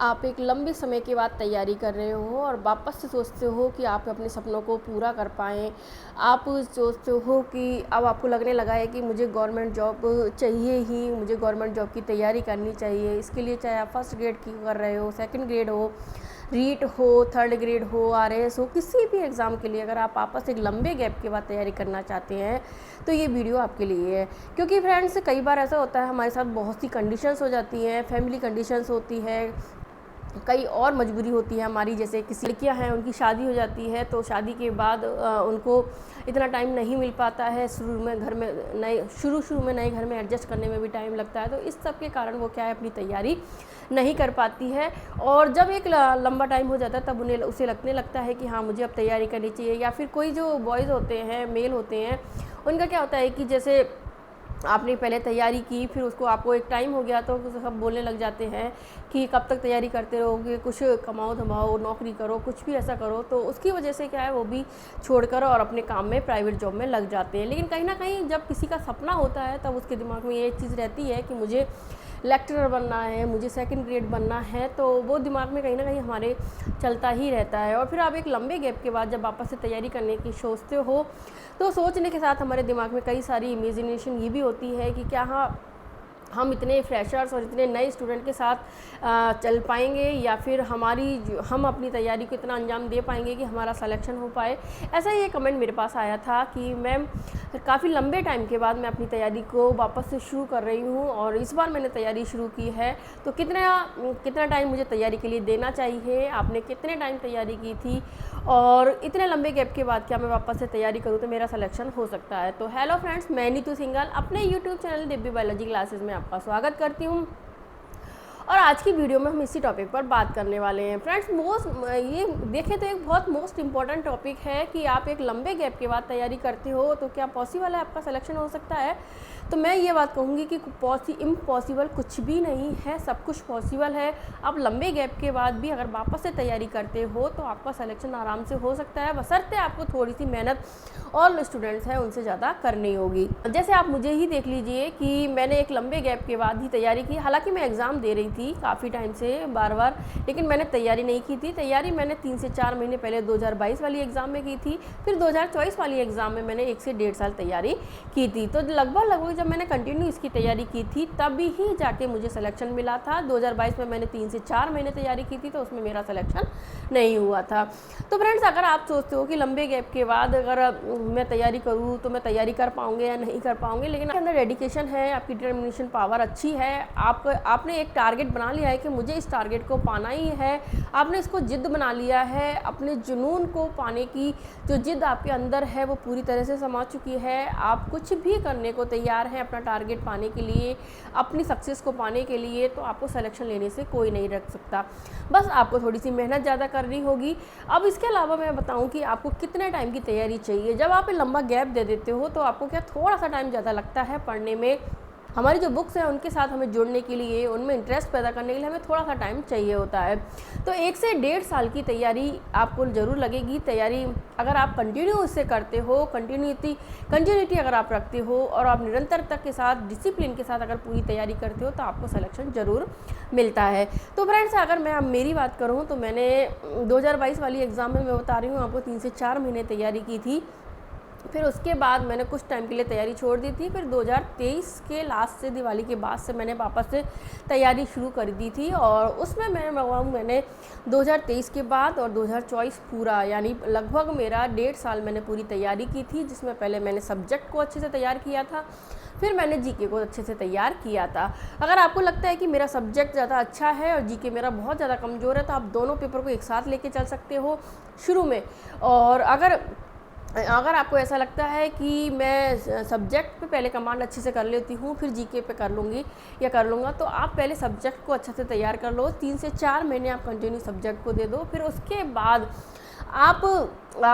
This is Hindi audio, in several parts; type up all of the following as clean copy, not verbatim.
आप एक लंबे समय के बाद तैयारी कर रहे हो और वापस से सोचते हो कि आप अपने सपनों को पूरा कर पाएँ। आप सोचते हो कि अब आपको लगने लगा है कि मुझे गवर्नमेंट जॉब चाहिए ही, मुझे गवर्नमेंट जॉब की तैयारी करनी चाहिए। इसके लिए चाहे आप फर्स्ट ग्रेड की कर रहे हो, सेकंड ग्रेड हो, रीट हो, थर्ड ग्रेड हो, आरएएस हो, किसी भी एग्ज़ाम के लिए अगर आप वापस एक लंबे गैप के बाद तैयारी करना चाहते हैं तो ये वीडियो आपके लिए है। क्योंकि फ्रेंड्स कई बार ऐसा होता है हमारे साथ बहुत सी कंडीशंस हो जाती हैं, फैमिली कंडीशंस होती है, कई और मजबूरी होती है हमारी। जैसे किसी लड़कियां हैं उनकी शादी हो जाती है तो शादी के बाद उनको इतना टाइम नहीं मिल पाता है, शुरू में नए घर में एडजस्ट करने में भी टाइम लगता है। तो इस सब के कारण वो क्या है, अपनी तैयारी नहीं कर पाती है। और जब एक लंबा टाइम हो जाता है तब उसे लगने लगता है कि हाँ मुझे अब तैयारी करनी चाहिए। या फिर कोई जो बॉयज़ होते हैं, मेल होते हैं, उनका क्या होता है कि जैसे आपने पहले तैयारी की, फिर उसको आपको एक टाइम हो गया तो सब बोलने लग जाते हैं कि कब तक तैयारी करते रहोगे, कुछ कमाओ धमाओ, नौकरी करो, कुछ भी ऐसा करो। तो उसकी वजह से क्या है, वो भी छोड़कर और अपने काम में, प्राइवेट जॉब में लग जाते हैं। लेकिन कहीं ना कहीं जब किसी का सपना होता है तब उसके दिमाग में ये चीज़ रहती है कि मुझे लेक्चरर बनना है, मुझे सेकंड ग्रेड बनना है। तो वो दिमाग में कहीं ना कहीं हमारे चलता ही रहता है। और फिर आप एक लंबे गैप के बाद जब वापस से तैयारी करने की सोचते हो तो सोचने के साथ हमारे दिमाग में कई सारी इमेजिनेशन ये भी होती है कि क्या हम इतने फ्रेशर्स और इतने नए स्टूडेंट के साथ चल पाएंगे, या फिर हम अपनी तैयारी को इतना अंजाम दे पाएंगे कि हमारा सिलेक्शन हो पाए। ऐसा ही एक कमेंट मेरे पास आया था कि मैम काफ़ी लंबे टाइम के बाद मैं अपनी तैयारी को वापस से शुरू कर रही हूँ और इस बार मैंने तैयारी शुरू की है, तो कितना टाइम मुझे तैयारी के लिए देना चाहिए, आपने कितने टाइम तैयारी की थी और इतने लंबे गैप के बाद क्या मैं वापस से तैयारी करूँ तो मेरा सिलेक्शन हो सकता है। तो हेलो फ्रेंड्स, मैं नीतू सिंघल अपने YouTube channel Divya biology classes में आपका स्वागत करती हूँ। और आज की वीडियो में हम इसी टॉपिक पर बात करने वाले हैं। फ्रेंड्स ये देखें तो एक बहुत मोस्ट इम्पॉर्टेंट टॉपिक है कि आप एक लंबे गैप के बाद तैयारी करते हो तो क्या पॉसिबल है आपका सिलेक्शन हो सकता है। तो मैं ये बात कहूँगी कि इम्पॉसिबल कुछ भी नहीं है, सब कुछ पॉसिबल है। आप लंबे गैप के बाद भी अगर वापस से तैयारी करते हो तो आपका सिलेक्शन आराम से हो सकता है, बशर्ते आपको थोड़ी सी मेहनत और स्टूडेंट्स हैं उनसे ज़्यादा करनी होगी। जैसे आप मुझे ही देख लीजिए कि मैंने एक लंबे गैप के बाद ही तैयारी की। हालांकि मैं एग्ज़ाम दे रही थी काफ़ी टाइम से बार, लेकिन मैंने तैयारी नहीं की थी। तैयारी मैंने 3 से 4 महीने पहले 2022 वाली एग्ज़ाम में की थी, फिर 2024 वाली एग्ज़ाम में मैंने 1 से 1.5 साल तैयारी की थी। तो लगभग जब मैंने कंटिन्यू इसकी तैयारी की थी तभी ही जाके मुझे सिलेक्शन मिला था। 2022 में मैंने 3 से 4 महीने तैयारी की थी तो उसमें मेरा सिलेक्शन नहीं हुआ था। तो फ्रेंड्स, अगर आप सोचते हो कि लंबे गैप के बाद अगर मैं तैयारी करूँ तो मैं तैयारी कर पाऊँगी या नहीं कर पाऊँगी, लेकिन आपके अंदर डेडिकेशन है, आपकी डिटर्मिनेशन पावर अच्छी है, आपने एक टारगेट बना लिया है कि मुझे इस टारगेट को पाना ही है, आपने इसको जिद बना लिया है, अपने जुनून को पाने की जो जिद आपके अंदर है वो पूरी तरह से समा चुकी है, आप कुछ भी करने को तैयार हैं अपना टारगेट पाने के लिए, अपनी सक्सेस को पाने के लिए, तो आपको सिलेक्शन लेने से कोई नहीं रख सकता। बस आपको थोड़ी सी मेहनत ज़्यादा करनी होगी। अब इसके अलावा मैं बताऊं कि आपको कितने टाइम की तैयारी चाहिए। जब आप लंबा गैप दे देते हो तो आपको क्या थोड़ा सा टाइम ज़्यादा लगता है पढ़ने में। हमारी जो बुक्स हैं उनके साथ हमें जुड़ने के लिए, उनमें इंटरेस्ट पैदा करने के लिए हमें थोड़ा सा टाइम चाहिए होता है। तो 1 से 1.5 साल की तैयारी आपको ज़रूर लगेगी। तैयारी अगर आप कंटिन्यू इससे करते हो, कंटिन्यूटी अगर आप रखते हो और आप निरंतरता के साथ, डिसिप्लिन के साथ अगर पूरी तैयारी करते हो तो आपको सिलेक्शन ज़रूर मिलता है। तो फ्रेंड्स, अगर मैं अब मेरी बात करूँ तो मैंने 2022 वाली एग्ज़ाम में मैं बता रही हूँ आपको 3 से 4 महीने तैयारी की थी। फिर उसके बाद मैंने कुछ टाइम के लिए तैयारी छोड़ दी थी। फिर 2023 के लास्ट से, दिवाली के बाद से मैंने वापस से तैयारी शुरू कर दी थी और उसमें मैंने 2023 के बाद और 2024 पूरा, यानी लगभग मेरा 1.5 साल मैंने पूरी तैयारी की थी, जिसमें पहले मैंने सब्जेक्ट को अच्छे से तैयार किया था, फिर मैंने जीके को अच्छे से तैयार किया था। अगर आपको लगता है कि मेरा सब्जेक्ट ज़्यादा अच्छा है और जीके मेरा बहुत ज़्यादा कमज़ोर है तो आप दोनों पेपर को एक साथ लेके चल सकते हो शुरू में। और अगर आपको ऐसा लगता है कि मैं सब्जेक्ट पे पहले कमांड अच्छे से कर लेती हूँ फिर जीके पे कर लूँगी या कर लूँगा, तो आप पहले सब्जेक्ट को अच्छे से तैयार कर लो। 3 से 4 महीने आप कंटिन्यू सब्जेक्ट को दे दो, फिर उसके बाद आप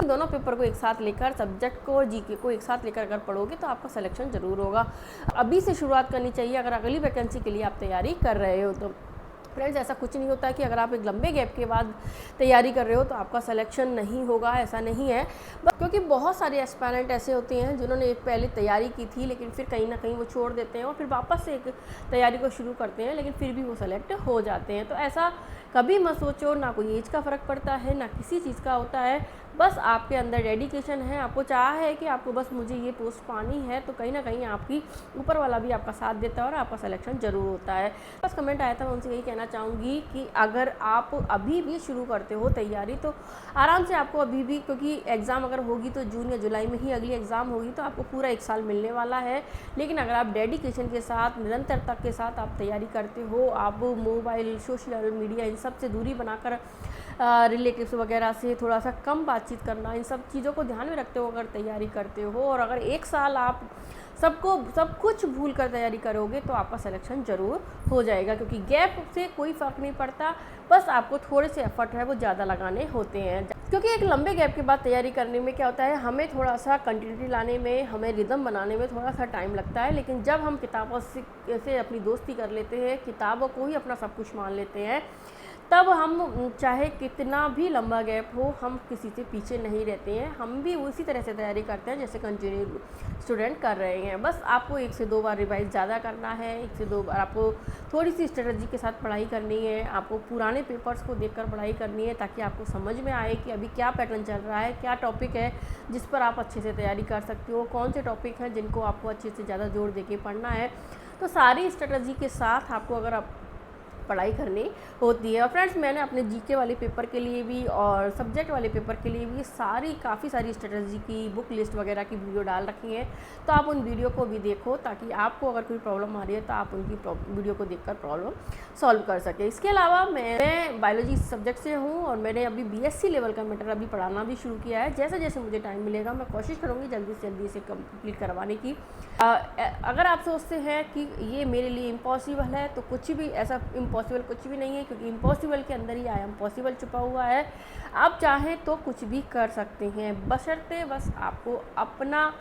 दोनों पेपर को एक साथ लेकर, सब्जेक्ट को और जीके को एक साथ लेकर अगर पढ़ोगे तो आपका सिलेक्शन ज़रूर होगा। अभी से शुरुआत करनी चाहिए अगर अगली वैकेंसी के लिए आप तैयारी कर रहे हो तो। फ्रेंड्स, ऐसा कुछ नहीं होता कि अगर आप एक लंबे गैप के बाद तैयारी कर रहे हो तो आपका सिलेक्शन नहीं होगा, ऐसा नहीं है। क्योंकि बहुत सारे एस्पायरेंट ऐसे होते हैं जिन्होंने एक पहले तैयारी की थी लेकिन फिर कहीं ना कहीं वो छोड़ देते हैं और फिर वापस से एक तैयारी को शुरू करते हैं लेकिन फिर भी वो सेलेक्ट हो जाते हैं। तो ऐसा कभी मत सोचो, ना कोई एज का फ़र्क पड़ता है, ना किसी चीज़ का होता है, बस आपके अंदर डेडिकेशन है, आपको चाह है कि आपको बस मुझे ये पोस्ट पानी है, तो कहीं ना कहीं आपकी ऊपर वाला भी आपका साथ देता है और आपका सिलेक्शन ज़रूर होता है। बस कमेंट आया था, मैं उनसे यही कहना चाहूँगी कि अगर आप अभी भी शुरू करते हो तैयारी तो आराम से आपको अभी भी, क्योंकि एग्ज़ाम अगर होगी तो जून या जुलाई में ही अगली एग्ज़ाम होगी, तो आपको पूरा 1 साल मिलने वाला है। लेकिन अगर आप डेडिकेशन के साथ, निरंतरता के साथ आप तैयारी करते हो, आप मोबाइल, सोशल मीडिया इन सब से दूरी बनाकर रिलेटिव्स वगैरह से थोड़ा सा कम बातचीत करना, इन सब चीज़ों को ध्यान में रखते हो अगर तैयारी करते हो, और अगर 1 साल आप सब कुछ भूल कर तैयारी करोगे तो आपका सिलेक्शन ज़रूर हो जाएगा। क्योंकि गैप से कोई फ़र्क नहीं पड़ता, बस आपको थोड़े से एफर्ट है वो ज़्यादा लगाने होते हैं। क्योंकि एक लंबे गैप के बाद तैयारी करने में क्या होता है, हमें थोड़ा सा कंटिन्यूटी लाने में, हमें रिदम बनाने में थोड़ा सा टाइम लगता है। लेकिन जब हम किताबों से अपनी दोस्ती कर लेते हैं, किताबों को ही अपना सब कुछ मान लेते हैं, तब हम चाहे कितना भी लंबा गैप हो, हम किसी से पीछे नहीं रहते हैं। हम भी उसी तरह से तैयारी करते हैं जैसे कंटिन्यू स्टूडेंट कर रहे हैं। बस आपको 1 से 2 बार रिवाइज ज़्यादा करना है, 1 से 2 बार आपको थोड़ी सी स्ट्रेटजी के साथ पढ़ाई करनी है, आपको पुराने पेपर्स को देखकर पढ़ाई करनी है, ताकि आपको समझ में आए कि अभी क्या पैटर्न चल रहा है, क्या टॉपिक है जिस पर आप अच्छे से तैयारी कर सकते हो, कौन से टॉपिक हैं जिनको आपको अच्छे से ज़्यादा जोर दे के पढ़ना है। तो सारी स्ट्रेटजी के साथ आपको अगर आप पढ़ाई करनी होती है। और फ्रेंड्स, मैंने अपने जीके वाले पेपर के लिए भी और सब्जेक्ट वाले पेपर के लिए भी काफ़ी सारी स्ट्रेटजी की बुक लिस्ट वगैरह की वीडियो डाल रखी है, तो आप उन वीडियो को भी देखो, ताकि आपको अगर कोई प्रॉब्लम आ रही है तो आप उनकी वीडियो को देखकर प्रॉब्लम सॉल्व कर सके। इसके अलावा मैं बायोलॉजी सब्जेक्ट से हूँ और मैंने अभी BSc लेवल का मैटर अभी पढ़ाना भी शुरू किया है। जैसे जैसे मुझे टाइम मिलेगा मैं कोशिश करूँगी जल्दी से जल्दी इसे कंप्लीट करवाने की। अगर आप सोचते हैं कि ये मेरे लिए इम्पॉसिबल है, तो कुछ भी ऐसा इम्पॉसिबल कुछ भी नहीं है, क्योंकि इम्पॉसिबल के अंदर ही आई एम पॉसिबल छुपा हुआ है। आप चाहें तो कुछ भी कर सकते हैं, बशर्ते बस आपको अपना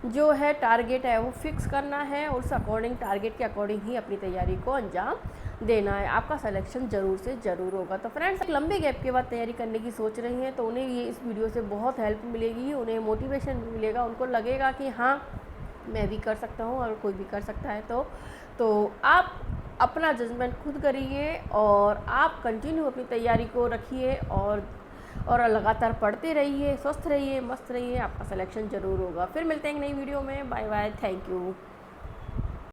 जो है टारगेट है वो फिक्स करना है, और उस अकॉर्डिंग, टारगेट के अकॉर्डिंग ही अपनी तैयारी को अंजाम देना है। आपका सिलेक्शन ज़रूर से ज़रूर होगा। तो फ्रेंड्स, एक लंबे गैप के बाद तैयारी करने की सोच रही हैं तो उन्हें ये इस वीडियो से बहुत हेल्प मिलेगी, उन्हें मोटिवेशन मिलेगा, उनको लगेगा कि हाँ मैं भी कर सकता हूँ और कोई भी कर सकता है। तो आप अपना जजमेंट खुद करिए और आप कंटिन्यू अपनी तैयारी को रखिए और लगातार पढ़ते रहिए, स्वस्थ रहिए, मस्त रहिए, आपका सिलेक्शन ज़रूर होगा। फिर मिलते हैं एक नई वीडियो में। Bye bye, thank you.